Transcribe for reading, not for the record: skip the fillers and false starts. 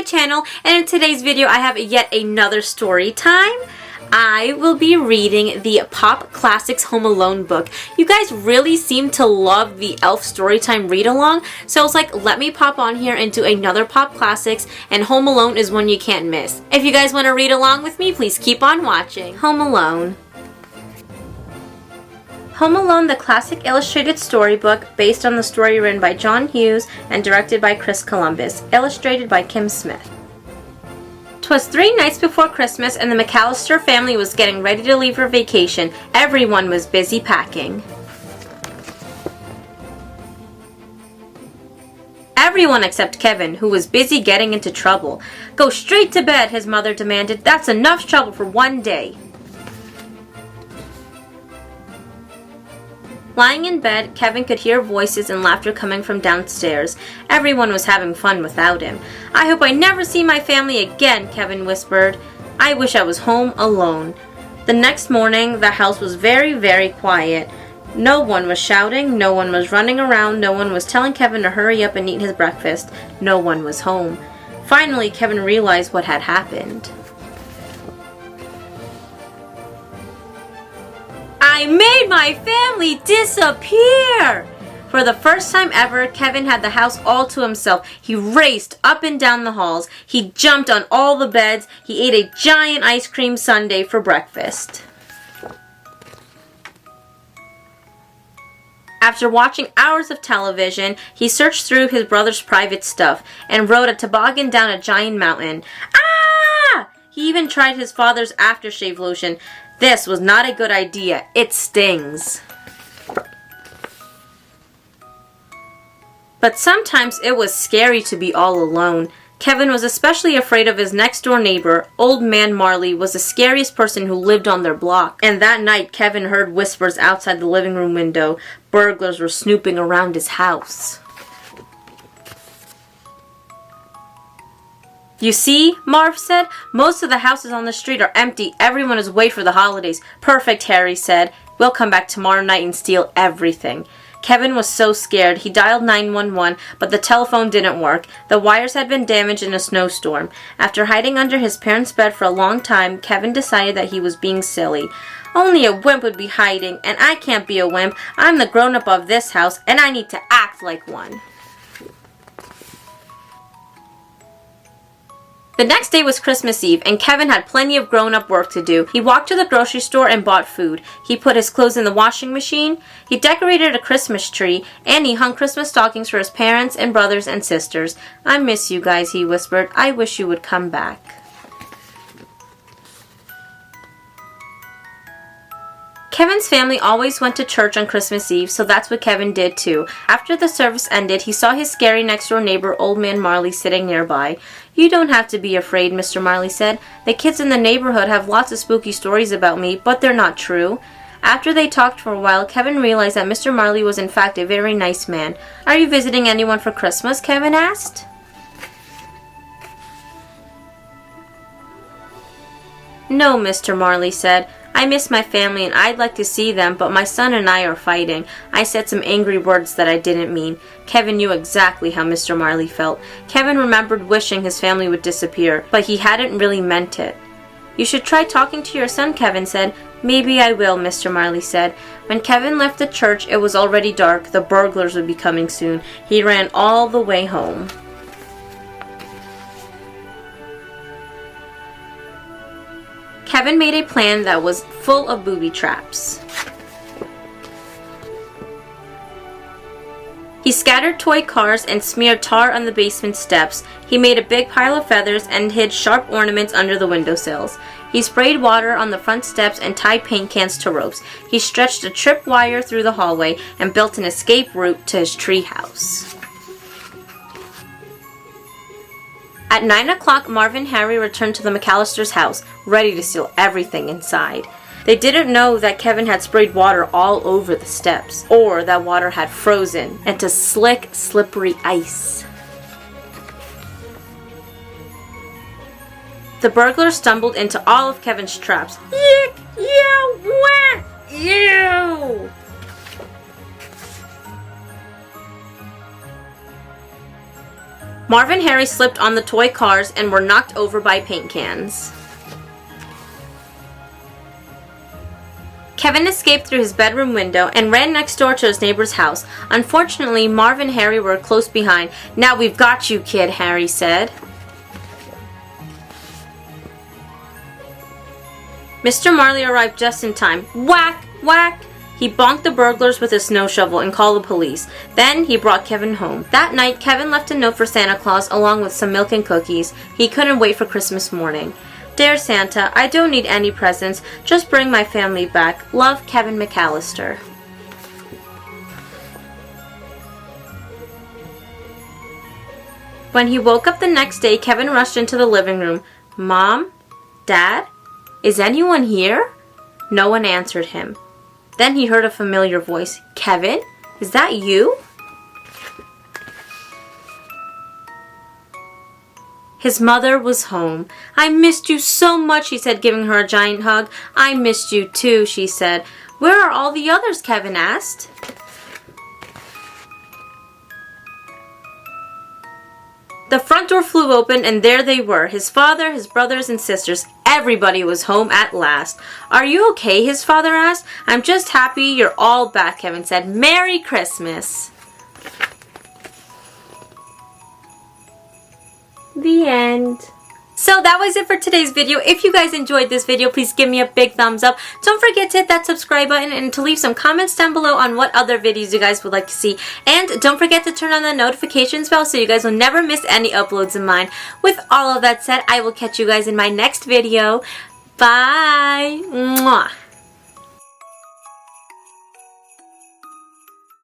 my channel, and in today's video I have yet another story time. I will be reading the Pop Classics Home Alone book. You guys really seem to love the Elf Storytime read-along, so I was like, let me pop on here and do another Pop Classics, and Home Alone is one you can't miss. If you guys want to read along with me, please keep on watching. Home Alone. Home Alone, the classic illustrated storybook based on the story written by John Hughes and directed by Chris Columbus, illustrated by Kim Smith. 'Twas 3 nights before Christmas and the McAllister family was getting ready to leave for vacation. Everyone was busy packing. Everyone except Kevin, who was busy getting into trouble. "Go straight to bed," his mother demanded. "That's enough trouble for one day." Lying in bed, Kevin could hear voices and laughter coming from downstairs. Everyone was having fun without him. "I hope I never see my family again," Kevin whispered. "I wish I was home alone." The next morning, the house was very, very quiet. No one was shouting, no one was running around, no one was telling Kevin to hurry up and eat his breakfast. No one was home. Finally, Kevin realized what had happened. "I made my family disappear!" For the first time ever, Kevin had the house all to himself. He raced up and down the halls. He jumped on all the beds. He ate a giant ice cream sundae for breakfast. After watching hours of television, he searched through his brother's private stuff and rode a toboggan down a giant mountain. Ah! He even tried his father's aftershave lotion. This was not a good idea. It stings. But sometimes it was scary to be all alone. Kevin was especially afraid of his next-door neighbor. Old Man Marley was the scariest person who lived on their block. And that night, Kevin heard whispers outside the living room window. Burglars were snooping around his house. "You see," Marv said, "most of the houses on the street are empty. Everyone is away for the holidays." "Perfect," Harry said. "We'll come back tomorrow night and steal everything." Kevin was so scared. He dialed 911, but the telephone didn't work. The wires had been damaged in a snowstorm. After hiding under his parents' bed for a long time, Kevin decided that he was being silly. "Only a wimp would be hiding, and I can't be a wimp. I'm the grown-up of this house, and I need to act like one." The next day was Christmas Eve, and Kevin had plenty of grown-up work to do. He walked to the grocery store and bought food. He put his clothes in the washing machine. He decorated a Christmas tree, and he hung Christmas stockings for his parents and brothers and sisters. "I miss you guys," he whispered. "I wish you would come back." Kevin's family always went to church on Christmas Eve, so that's what Kevin did too. After the service ended, he saw his scary next-door neighbor, Old Man Marley, sitting nearby. "You don't have to be afraid," Mr. Marley said. "The kids in the neighborhood have lots of spooky stories about me, but they're not true." After they talked for a while, Kevin realized that Mr. Marley was in fact a very nice man. "Are you visiting anyone for Christmas?" Kevin asked. "No," Mr. Marley said. "I miss my family and I'd like to see them, but my son and I are fighting. I said some angry words that I didn't mean." Kevin knew exactly how Mr. Marley felt. Kevin remembered wishing his family would disappear, but he hadn't really meant it. "You should try talking to your son," Kevin said. "Maybe I will," Mr. Marley said. When Kevin left the church, it was already dark. The burglars would be coming soon. He ran all the way home. Kevin made a plan that was full of booby traps. He scattered toy cars and smeared tar on the basement steps. He made a big pile of feathers and hid sharp ornaments under the windowsills. He sprayed water on the front steps and tied paint cans to ropes. He stretched a tripwire through the hallway and built an escape route to his treehouse. At 9 o'clock, Marv and Harry returned to the McAllister's house, ready to steal everything inside. They didn't know that Kevin had sprayed water all over the steps, or that water had frozen into slick, slippery ice. The burglars stumbled into all of Kevin's traps. "Yuck! Ew! What? Ew!" Marv and Harry slipped on the toy cars and were knocked over by paint cans. Kevin escaped through his bedroom window and ran next door to his neighbor's house. Unfortunately, Marv and Harry were close behind. "Now we've got you, kid," Harry said. Mr. Marley arrived just in time. Whack! Whack! He bonked the burglars with a snow shovel and called the police. Then he brought Kevin home. That night, Kevin left a note for Santa Claus along with some milk and cookies. He couldn't wait for Christmas morning. "Dear Santa, I don't need any presents. Just bring my family back. Love, Kevin McAllister." When he woke up the next day, Kevin rushed into the living room. "Mom? Dad? Is anyone here?" No one answered him. Then he heard a familiar voice. "Kevin? Is that you?" His mother was home. "I missed you so much," he said, giving her a giant hug. "I missed you too," she said. "Where are all the others?" Kevin asked. The front door flew open and there they were, his father, his brothers and sisters. Everybody was home at last. "Are you okay?" his father asked. "I'm just happy you're all back," Kevin said. "Merry Christmas." The end. So that was it for today's video. If you guys enjoyed this video, please give me a big thumbs up. Don't forget to hit that subscribe button and to leave some comments down below on what other videos you guys would like to see. And don't forget to turn on the notifications bell so you guys will never miss any uploads of mine. With all of that said, I will catch you guys in my next video. Bye! Mwah.